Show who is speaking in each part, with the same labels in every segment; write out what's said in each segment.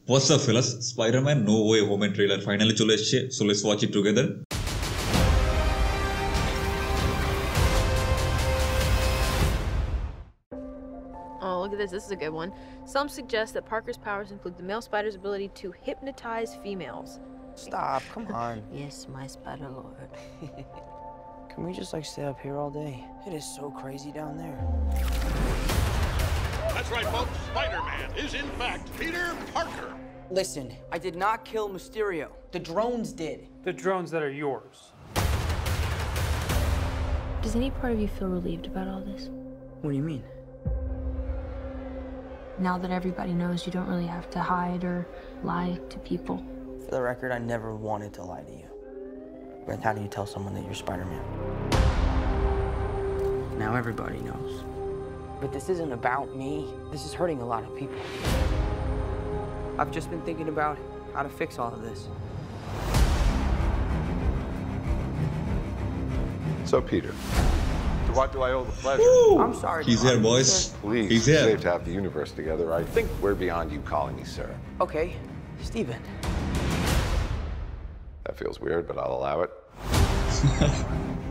Speaker 1: What's up, fellas? Spider-Man No Way Home trailer finally চলে এসেছে, so let's watch it together.
Speaker 2: Oh, look at this. This is a good one. Some suggest that Parker's powers include the male spider's ability to hypnotize females.
Speaker 3: Stop, come on.
Speaker 2: Yes, my spider lord.
Speaker 3: Can we just stay up here all day? It is so crazy down there.
Speaker 4: That's right, folks. Spider-Man is in fact Peter Parker.
Speaker 3: Listen, I did not kill Mysterio. The drones did.
Speaker 5: The drones that are yours.
Speaker 2: Does any part of you feel relieved about all this?
Speaker 3: What do you mean?
Speaker 2: Now that everybody knows, you don't really have to hide or lie to people.
Speaker 3: For the record, I never wanted to lie to you. But how do you tell someone that you're Spider-Man? Now everybody knows. But this isn't about me. This is hurting a lot of people. I've just been thinking about how to fix all of this.
Speaker 6: So, Peter, to what do I owe the pleasure?
Speaker 1: Woo!
Speaker 3: I'm sorry.
Speaker 1: He's here, boys.
Speaker 6: Please,
Speaker 1: He's
Speaker 6: it's
Speaker 1: here.
Speaker 6: safe to have the universe together. I think we're beyond you calling me sir.
Speaker 3: Okay, Steven.
Speaker 6: That feels weird, but I'll allow it.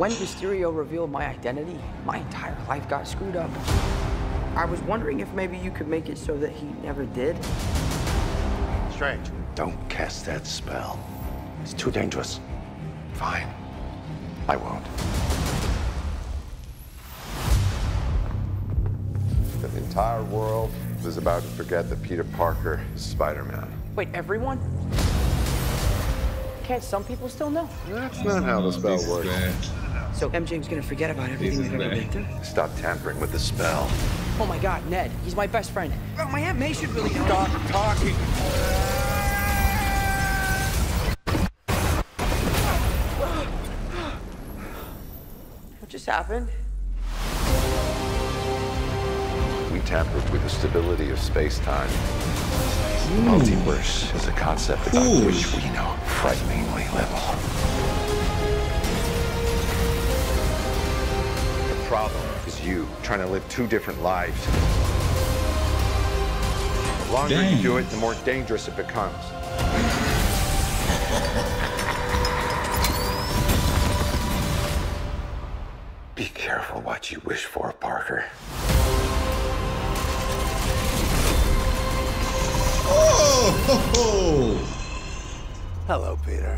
Speaker 3: When Mysterio revealed my identity, my entire life got screwed up. I was wondering if maybe you could make it so that he never did.
Speaker 6: Strange. Don't cast that spell. It's too dangerous. Fine. I won't. The entire world is about to forget that Peter Parker is Spider-Man.
Speaker 3: Wait, everyone? Can't some people still know?
Speaker 6: That's not how the spell
Speaker 1: This is
Speaker 6: works.
Speaker 1: bad.
Speaker 3: So MJ's gonna forget about everything
Speaker 1: This is
Speaker 3: we've ever
Speaker 1: bad.
Speaker 3: been through?
Speaker 6: Stop tampering with the spell.
Speaker 3: Oh my God, Ned, he's my best friend. Oh, my Aunt May should really know.
Speaker 6: Stop talking.
Speaker 3: What just happened?
Speaker 6: We tampered with the stability of space-time. Multiverse is a concept about
Speaker 1: Ooh.
Speaker 6: which we know frighteningly little. The problem is you trying to live two different lives. The longer
Speaker 1: Dang.
Speaker 6: you do it, the more dangerous it becomes. Be careful what you wish for, Parker.
Speaker 1: Oh, ho, ho.
Speaker 6: Hello, Peter.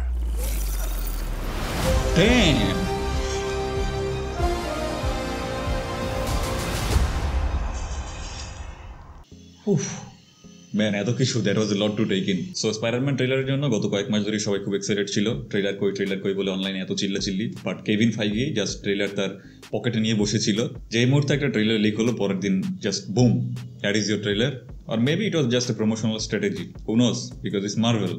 Speaker 1: Damn. Man এত কিছু that was a lot to take in. So Spiderman ট্রেলারের জন্য গত কয়েক মাস ধরে সবাই খুব excited ছিল, ট্রেলার কই বলে অনলাইনে এত চিল্লাচিল্লি। বাট কেভিন ফাইগি জাস্ট ট্রেলার তার পকেটে নিয়ে বসেছিল, যে এই মুহূর্তে একটা ট্রেলার লিক হলো, পরের দিন just boom, that is your trailer. আর maybe it was just a promotional strategy, who knows, because it's Marvel.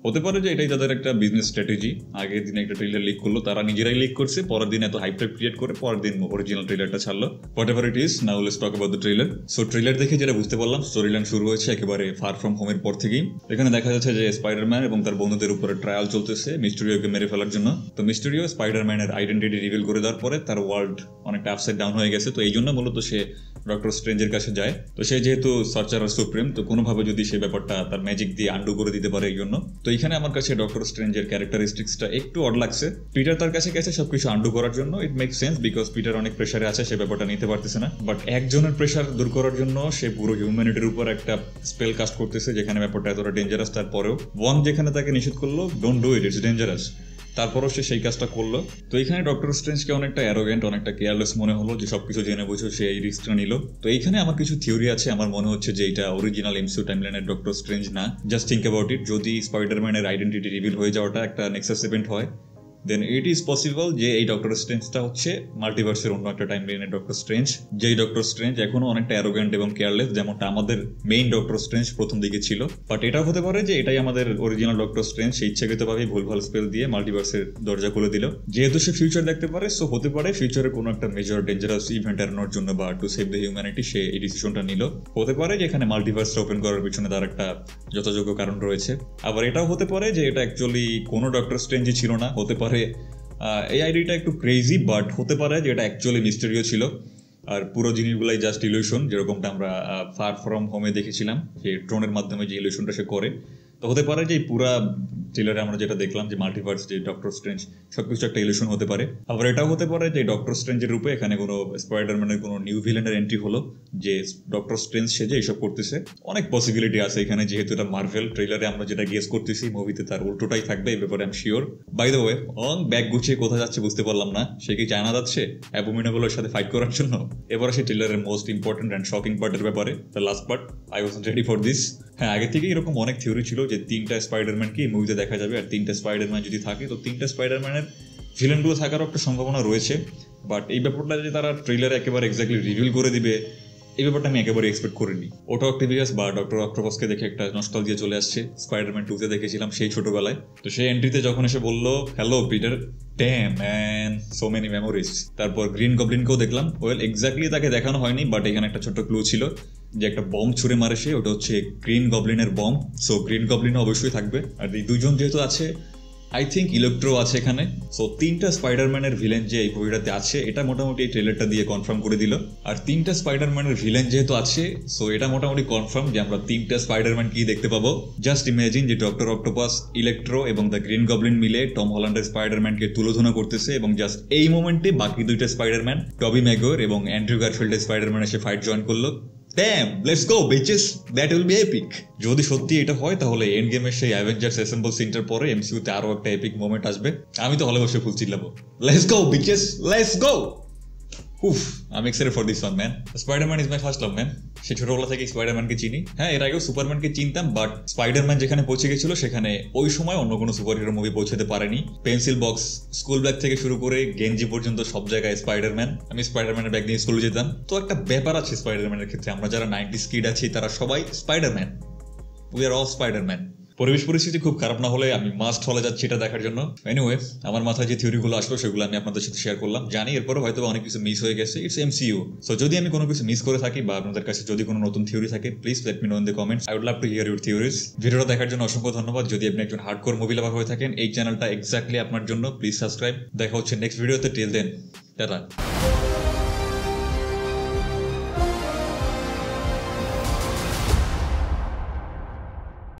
Speaker 1: হতে পারে যে এটাই তাদের একটা বিজনেস স্ট্র্যাটেজি। আগের দিন একটা ট্রেলার লিক করলো, তারা নিজেরাই লিক করছে, পরের দিন এত হাইপ ক্রিয়েট করে পরের দিন অরিজিনাল ট্রেলারটা ছাড়লো। What ever it is, now let's talk about the trailer. So trailer দেখে যেটা বুঝতে পারলাম, স্টোরি লাইন শুরু হয়েছে একেবারে ফার ফ্রম হোমের পর থেকেই। এখানে দেখা যাচ্ছে যে স্পাইডারম্যান এবং তার বন্ধুদের উপরে ট্রায়াল চলতেছে মিস্টেরিওকে মেরে ফেলার জন্য। তো মিস্টেরিও স্পাইডারম্যানের আইডেন্টিটি রিভিল করে দেওয়ার পরে তার ওয়ার্ল্ড অনেকটা আপসাইড ডাউন হয়ে গেছে। তো এই জন্য মূলত সে ডক্টর স্ট্রেঞ্জের কাছে যায়। তো সে যেহেতু সার্চার সুপ্রিম, তো কোনোভাবে যদি সে ব্যাপারটা তার ম্যাজিক দিয়ে আন্ডু করে দিতে পারে এই জন্য। তো এখানে আমার কাছে ডক্টর স্ট্রেঞ্জের ক্যারেক্টারিস্টিক্সটা একটু অড লাগছে। পিটার তার কাছে গেছে সবকিছু আন্ডু করার জন্য, it make sense, because Peter অনেক প্রেশারে আছে, সে ব্যাপারটা নিতে পারতেছে না। বাট একজনের প্রেশার দূর করার জন্য সে পুরো হিউম্যানিটির উপর একটা স্পেল কাস্ট করতেছে, যেখানে ব্যাপারটা এতটা ডেঞ্জারাস। তারপরেও ওয়ান যেখানে তাকে নিষেধ করলো, don't do it, it's dangerous, তারপরও সে সেই কাজটা করলো। তো এখানে ডক্টর স্ট্রেঞ্জকে অনেকটা অ্যারোগেন্ট, অনেকটা কেয়ারলেস মনে হলো, যে সবকিছু জেনে বুঝো সে এই রিস্কটা নিল। তো এইখানে আমার কিছু থিওরি আছে, আমার মনে হচ্ছে যে এটা অরিজিনাল এমসিইউ টাইমলাইনের ডক্টর স্ট্রেঞ্জ না। জাস্ট থিঙ্ক অ্যাবাউট ইট, যদি স্পাইডারম্যানের আইডেন্টিটি রিভিল হয়ে যাওয়াটা একটা নেক্সাস ইভেন্ট হয়, দেন ইট ইজ পসিবল যে এই ডক্টর স্ট্রেঞ্জটা হচ্ছে মাল্টিভার্সের অন্য একটা টাইমলাইনের ডক্টর স্ট্রেঞ্জ, যেই ডক্টর স্ট্রেঞ্জ এখনো অনেকটা অ্যারোগেন্ট এবং কেয়ারলেস, যেমনটা আমাদের মেইন ডক্টর স্ট্রেঞ্জ প্রথম দিকে ছিল। বাট এটাও হতে পারে যে এটাই আমাদের অরিজিনাল ডক্টর স্ট্রেঞ্জ, সে ইচ্ছাকৃতভাবে ভুলভাল স্পেল দিয়ে মাল্টিভার্সের দরজা খুলে দিল। যেহেতু সে ফিউচার দেখতে পারে, সো হতে পারে ফিউচারে কোনো একটা মেজর ডেঞ্জারাস ইভেন্ট এড়ানোর জন্য বা টু সেভ দ্য হিউম্যানিটি সে এই ডিসিশনটা নিল। হতে পারে যে এখানে মাল্টিভার্সটা ওপেন করার পিছনে তার একটা যথাযোগ্য কারণ রয়েছে। আবার এটাও হতে পারে যে এটা অ্যাকচুয়ালি কোনো ডক্টর স্ট্রেঞ্জই ছিল না, হতে পারে এই আইডিটা একটু ক্রেজি, বাট হতে পারে যে এটা অ্যাকচুয়ালি মিস্টেরিও ছিল। আর পুরো জিনিসগুলাই জাস্ট ইলিউশন, যেরকমটা আমরা ফার ফ্রম হোমে দেখেছিলাম যে ড্রোনের মাধ্যমে যে ইলিউশনটা সে করে। তো হতে পারে যে পুরা ট্রেলারে আমরা যেটা দেখলাম যে মাল্টিভার্স, যে ডক্টর স্ট্রেঞ্জ সবকিছু একটা ইলিউশন হতে পারে। আবার এটাও হতে পারে যে ডক্টর স্ট্রেঞ্জের রূপে এখানে কোনো স্পাইডারম্যানের কোনো নিউ ভিলেনের এন্ট্রি হলো, যে ডক্টর স্ট্রেঞ্জ সেজে এইসব করতেছে। অনেক পসিবিলিটি আছে এখানে, যেহেতু এটা মার্ভেল। ট্রেলারে আমরা যেটা গেস করতেছি মুভিতে তার উল্টোটাই থাকবে, এই ব্যাপারে আমি sure. By the way, bag গুছিয়ে কোথায় যাচ্ছে বুঝতে পারলাম না। সে কি চায়না যাচ্ছে অ্যাবোমিনেবলের সাথে ফাইট করার জন্য? এবার আসে ট্রেলারের মোস্ট ইম্পর্টেন্ট অ্যান্ড শকিং পার্টের ব্যাপারে, the last part. I was ready for this. হ্যাঁ, আগে থেকে এরকম অনেক থিওরি ছিল যে 3টা স্পাইডারম্যানকে এই মুভিতে দেখা যাবে, আর 3টা স্পাইডারম্যান যদি থাকে তো 3টা স্পাইডারম্যানের ভিলেনগুলো থাকারও একটা সম্ভাবনা রয়েছে। বাট এই ব্যাপারটা যে তারা ট্রেলারে একেবারে এক্স্যাক্টলি রিভিল করে দিবে, এই ব্যাপারটা আমি একেবারে এক্সপেক্ট করিনি। ওটা অক্টেভিয়াস বা ডক্টর অক্টোপাসকে দেখে একটা নস্টালজিয়া চলে আসছে। স্পাইডারম্যান 2-তে দেখেছিলাম সেই ছোটবেলায়। তো সেই এন্ট্রিতে যখন এসে বললো hello Peter, damn man, so many memories. তারপর গ্রিন গবলিনকেও দেখলাম। ওয়েল, এক্স্যাক্টলি তাকে দেখানো হয়নি, বাট এখানে একটা ছোট্ট ক্লু ছিল যে একটা বম ছুঁড়ে মারে সে, ওটা হচ্ছে গ্রিন গবলিনের বম। সো গ্রিন গবলিনও অবশ্যই থাকবে। আর এই দুজন যেহেতু আছে, আই থিঙ্ক ইলেকট্রো আছে এখানে। সো 3টা স্পাইডারম্যানের ভিলেন যে এই বইটাতে আছে, এটা মোটামুটি এই ট্রেলারটা দিয়ে কনফার্ম করে দিল। আর 3টা স্পাইডারম্যানের ভিলেন যেহেতু আছে, সো এটা মোটামুটি কনফার্ম যে আমরা 3টা স্পাইডারম্যান কি দেখতে পাবো। জাস্ট ইমাজিন যে ডক্টর অক্টোপাস, ইলেকট্রো এবং দ্য গ্রিন গবলিন মিলে টম হল্যান্ডের স্পাইডারম্যানকে তুলোধনা করতেছে, এবং জাস্ট এই মোমেন্টে বাকি 2টা স্পাইডারম্যান, টবি ম্যাগুয়ার এবং অ্যান্ড্রু গারফিল্ডের স্পাইডারম্যান এসে ফাইট জয়েন করলো। Damn, let's go bitches, that will be epic. যদি সত্যি এটা হয় তাহলে এন্ড গেমের সেই অ্যাভেঞ্জার্স অ্যাসেম্বল সিনটার পরে এমসিইউতে আরো একটা এপিক মোমেন্ট আসবে। আমি তো হলে বসে ফুল চিল্লাবো, let's go bitches, let's go. উফ, আমি excited for this one man. Spiderman is my first love man. সে ছোটবেলা থেকে স্পাইডারম্যানকে চিনি। হ্যাঁ, এর আগেও সুপারম্যানকে চিনতাম, বাট স্পাইডারম্যান যেখানে পৌঁছে গেছিল সেখানে ওই সময় অন্য কোনো সুপার হিরো মুভি পৌঁছাতে পারেনি। পেন্সিল বক্স, স্কুল ব্যাগ থেকে শুরু করে গেঞ্জি পর্যন্ত সব জায়গায় স্পাইডারম্যান। আমি স্পাইডারম্যানের ব্যাগ নিয়ে স্কুলে যেতাম। তো একটা ব্যাপার আছে স্পাইডারম্যানের ক্ষেত্রে, আমরা যারা 90s কিড আছি তারা সবাই Spiderman. We are all Spiderman. পরিবেশ পরিস্থিতি খুব খারাপ না হলে আমি মাস্ট হলে যাচ্ছি এটা দেখার জন্য। এনিওয়ে, আমার মাথায় যে থিওরিগুলো আসলো সেগুলো আমি আপনাদের সাথে শেয়ার করলাম। জানি এরপরে হয়তো অনেক কিছু মিস হয়ে গেছে, ইটস এমসিইউ। সো যদি আমি কোনো কিছু মিস করে থাকি বা আপনাদের কাছে যদি কোনো নতুন থিওরি থাকে, please let me know in the comments. I would love to hear your theories. ভিডিওটা দেখার জন্য অসংখ্য ধন্যবাদ। যদি আপনি একজন হার্ডকোর মুভি লাভার হয়ে থাকেন, এই চ্যানেলটা এক্স্যাক্টলি আপনার জন্য। Please subscribe. দেখা হচ্ছে নেক্সট ভিডিওতে। Till then, tata.